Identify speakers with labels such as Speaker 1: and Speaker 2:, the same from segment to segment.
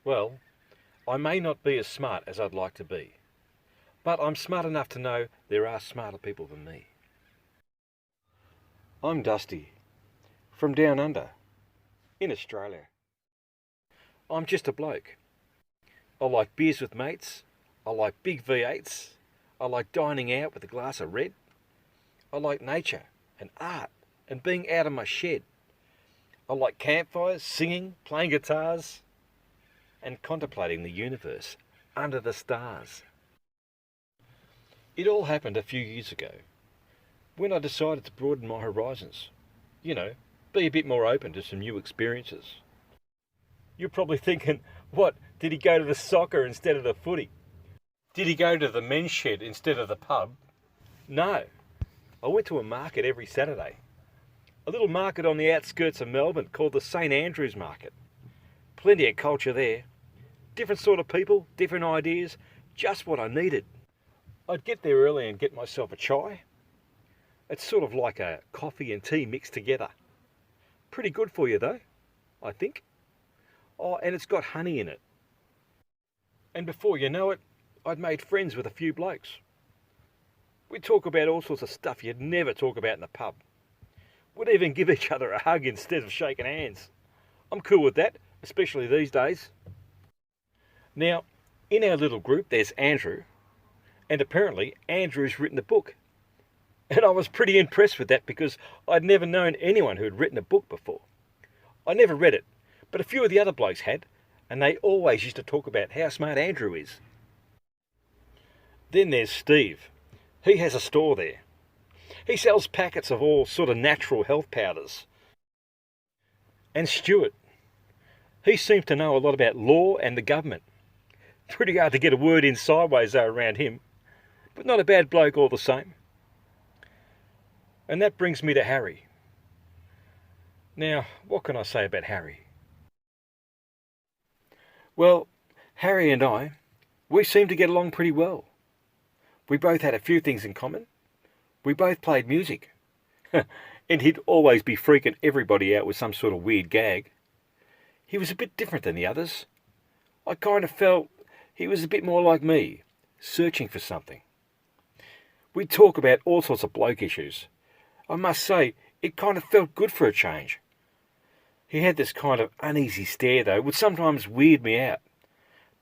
Speaker 1: Well, I may not be as smart as I'd like to be, but I'm smart enough to know there are smarter people than me. I'm Dusty, from down under, in Australia. I'm just a bloke. I like beers with mates, I like big V8s, I like dining out with a glass of red, I like nature and art and being out of my shed. I like campfires, singing, playing guitars, and contemplating the universe under the stars. It all happened a few years ago when I decided to broaden my horizons. You know, be a bit more open to some new experiences. You're probably thinking, what, did he go to the soccer instead of the footy? Did he go to the men's shed instead of the pub? No, I went to a market every Saturday. A little market on the outskirts of Melbourne called the St Andrew's Market. Plenty of culture there. Different sort of people, different ideas, just what I needed. I'd get there early and get myself a chai. It's sort of like a coffee and tea mixed together. Pretty good for you though, I think. Oh, and it's got honey in it. And before you know it, I'd made friends with a few blokes. We'd talk about all sorts of stuff you'd never talk about in the pub. We'd even give each other a hug instead of shaking hands. I'm cool with that, especially these days. Now, in our little group there's Andrew, and apparently Andrew's written a book. And I was pretty impressed with that because I'd never known anyone who had written a book before. I never read it, but a few of the other blokes had, and they always used to talk about how smart Andrew is. Then there's Steve. He has a store there. He sells packets of all sort of natural health powders. And Stuart. He seems to know a lot about law and the government. Pretty hard to get a word in sideways though around him, but not a bad bloke all the same. And that brings me to Harry. Now, what can I say about Harry? Well, Harry and I, we seem to get along pretty well. We both had a few things in common. We both played music. And he'd always be freaking everybody out with some sort of weird gag. He was a bit different than the others. I kind of felt he was a bit more like me, searching for something. We'd talk about all sorts of bloke issues. I must say, it kind of felt good for a change. He had this kind of uneasy stare, though, would sometimes weird me out.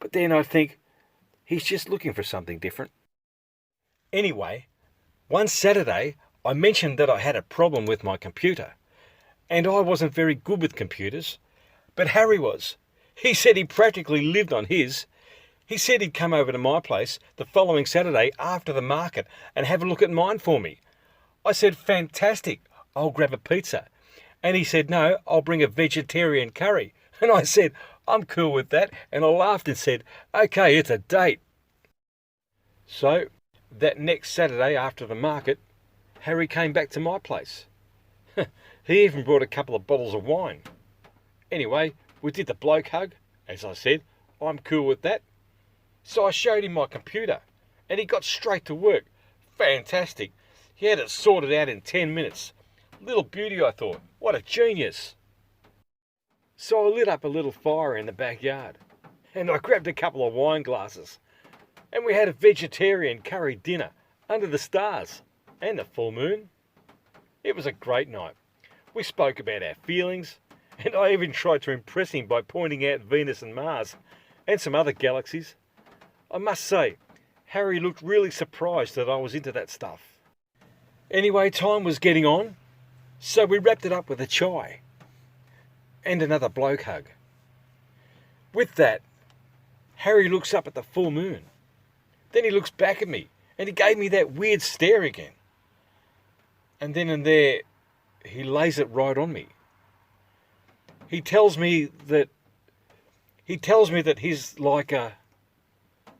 Speaker 1: But then I'd think, he's just looking for something different. Anyway, one Saturday, I mentioned that I had a problem with my computer. And I wasn't very good with computers, but Harry was. He said he practically lived on his. He said he'd come over to my place the following Saturday after the market and have a look at mine for me. I said, fantastic, I'll grab a pizza. And he said, no, I'll bring a vegetarian curry. And I said, I'm cool with that. And I laughed and said, okay, it's a date. So, that next Saturday after the market, Harry came back to my place. He even brought a couple of bottles of wine. Anyway, we did the bloke hug. As I said, I'm cool with that. So I showed him my computer, and he got straight to work. Fantastic. He had it sorted out in 10 minutes. Little beauty, I thought. What a genius. So I lit up a little fire in the backyard, and I grabbed a couple of wine glasses, and we had a vegetarian curry dinner under the stars and the full moon. It was a great night. We spoke about our feelings, and I even tried to impress him by pointing out Venus and Mars and some other galaxies. I must say, Harry looked really surprised that I was into that stuff. Anyway, time was getting on, so we wrapped it up with a chai and another bloke hug. With that, Harry looks up at the full moon. Then he looks back at me, and he gave me that weird stare again. And then and there, he lays it right on me. He tells me that he's like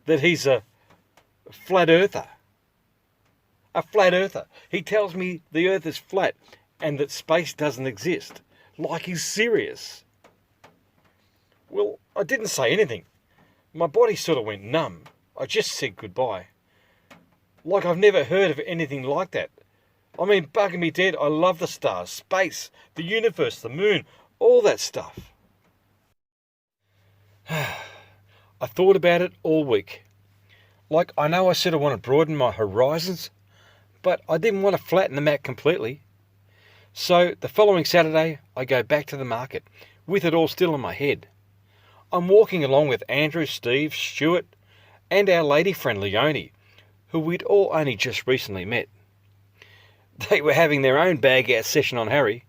Speaker 1: he's a flat earther. A flat earther. He tells me the earth is flat and that space doesn't exist. Like he's serious. Well, I didn't say anything. My body sort of went numb. I just said goodbye. Like I've never heard of anything like that. I mean, bugging me dead, I love the stars, space, the universe, the moon, all that stuff. I thought about it all week. Like, I know I said I want to broaden my horizons, but I didn't want to flatten them out completely. So the following Saturday, I go back to the market, with it all still in my head. I'm walking along with Andrew, Steve, Stuart, and our lady friend Leonie, who we'd all only just recently met. They were having their own bag-out session on Harry.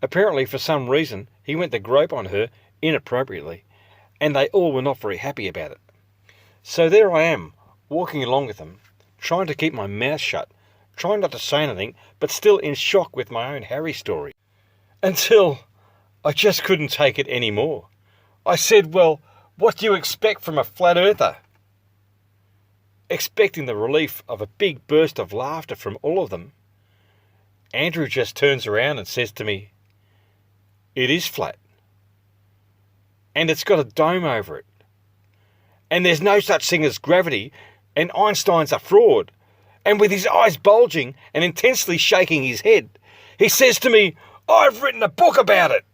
Speaker 1: Apparently, for some reason, he went to grope on her inappropriately, and they all were not very happy about it. So there I am, walking along with them, trying to keep my mouth shut, trying not to say anything, but still in shock with my own Harry story. Until I just couldn't take it anymore. I said, well, what do you expect from a flat earther? Expecting the relief of a big burst of laughter from all of them, Andrew just turns around and says to me, "It is flat. And it's got a dome over it. And there's no such thing as gravity, and Einstein's a fraud." And with his eyes bulging and intensely shaking his head, he says to me, "I've written a book about it."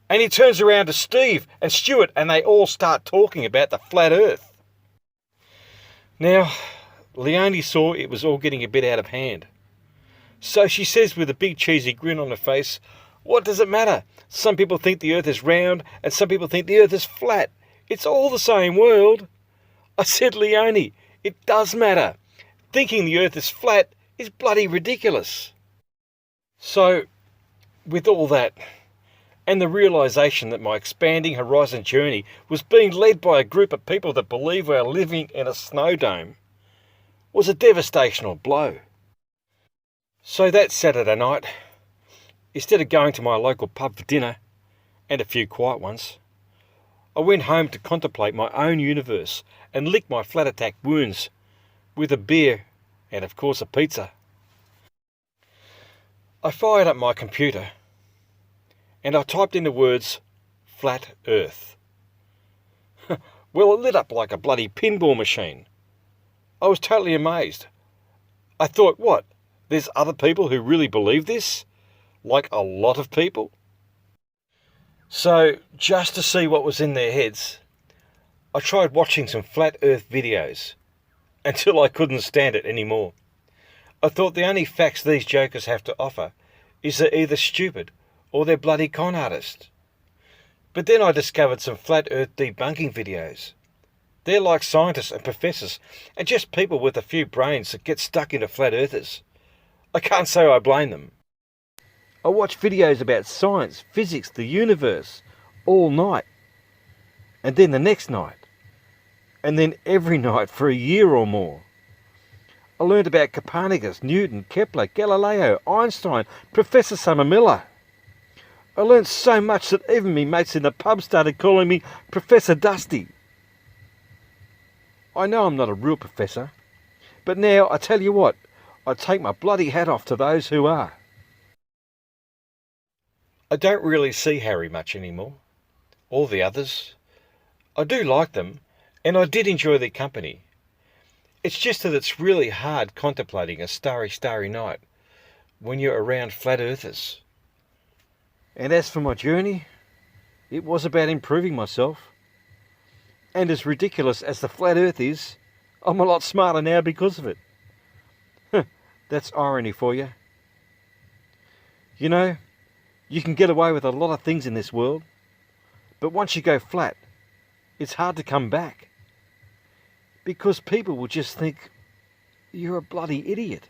Speaker 1: And he turns around to Steve and Stuart, and they all start talking about the flat earth. Now, Leonie saw it was all getting a bit out of hand. So she says with a big cheesy grin on her face, "What does it matter? Some people think the earth is round and some people think the earth is flat. It's all the same world." I said, "Leonie, it does matter. Thinking the earth is flat is bloody ridiculous." So, with all that, and the realisation that my expanding horizon journey was being led by a group of people that believe we are living in a snow dome, was a devastational blow. So that Saturday night, instead of going to my local pub for dinner, and a few quiet ones, I went home to contemplate my own universe and lick my flat attack wounds with a beer and of course a pizza. I fired up my computer and I typed in the words flat earth. Well, it lit up like a bloody pinball machine. I was totally amazed. I thought, what, there's other people who really believe this? Like a lot of people? So, just to see what was in their heads, I tried watching some flat earth videos until I couldn't stand it anymore. I thought the only facts these jokers have to offer is they're either stupid or they're bloody con artists. But then I discovered some flat earth debunking videos. They're like scientists and professors and just people with a few brains that get stuck into flat earthers. I can't say I blame them. I watch videos about science, physics, the universe, all night. And then the next night. And then every night for a year or more. I learned about Copernicus, Newton, Kepler, Galileo, Einstein, Professor Summer Miller. I learned so much that even me mates in the pub started calling me Professor Dusty. I know I'm not a real professor, but now I tell you what, I take my bloody hat off to those who are. I don't really see Harry much anymore, or the others. I do like them, and I did enjoy their company. It's just that it's really hard contemplating a starry night when you're around flat earthers. And as for my journey, it was about improving myself. And as ridiculous as the flat earth is, I'm a lot smarter now because of it. That's irony for you. You know, you can get away with a lot of things in this world, but once you go flat, it's hard to come back. Because people will just think you're a bloody idiot.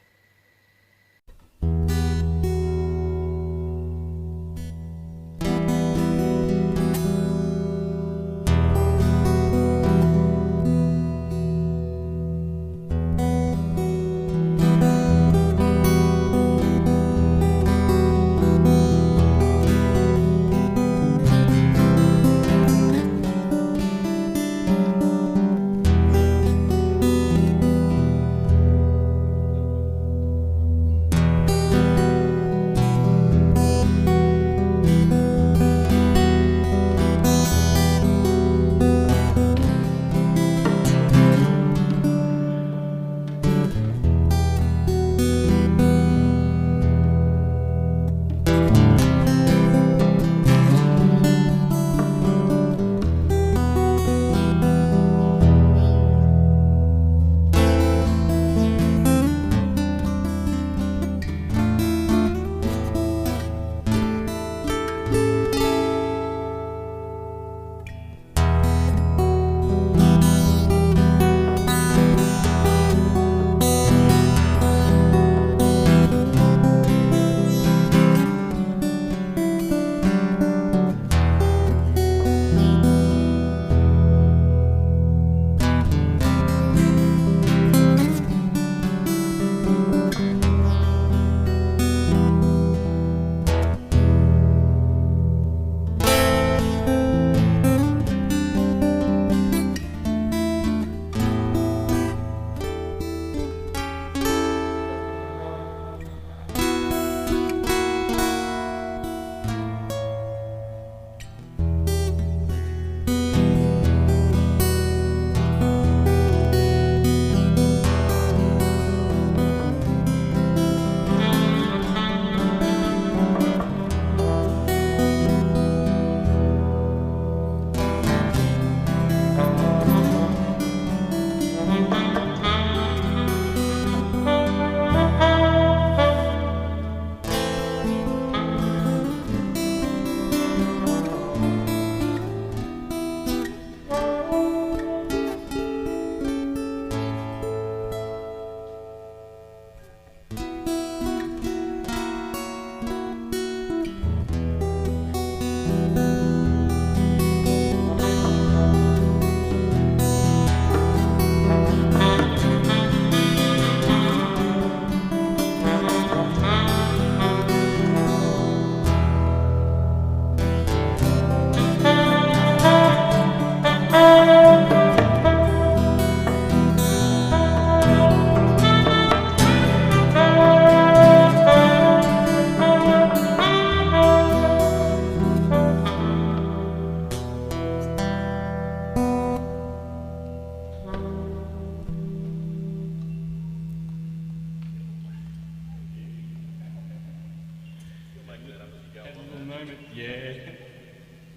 Speaker 2: moment. Yeah.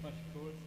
Speaker 2: Much chords.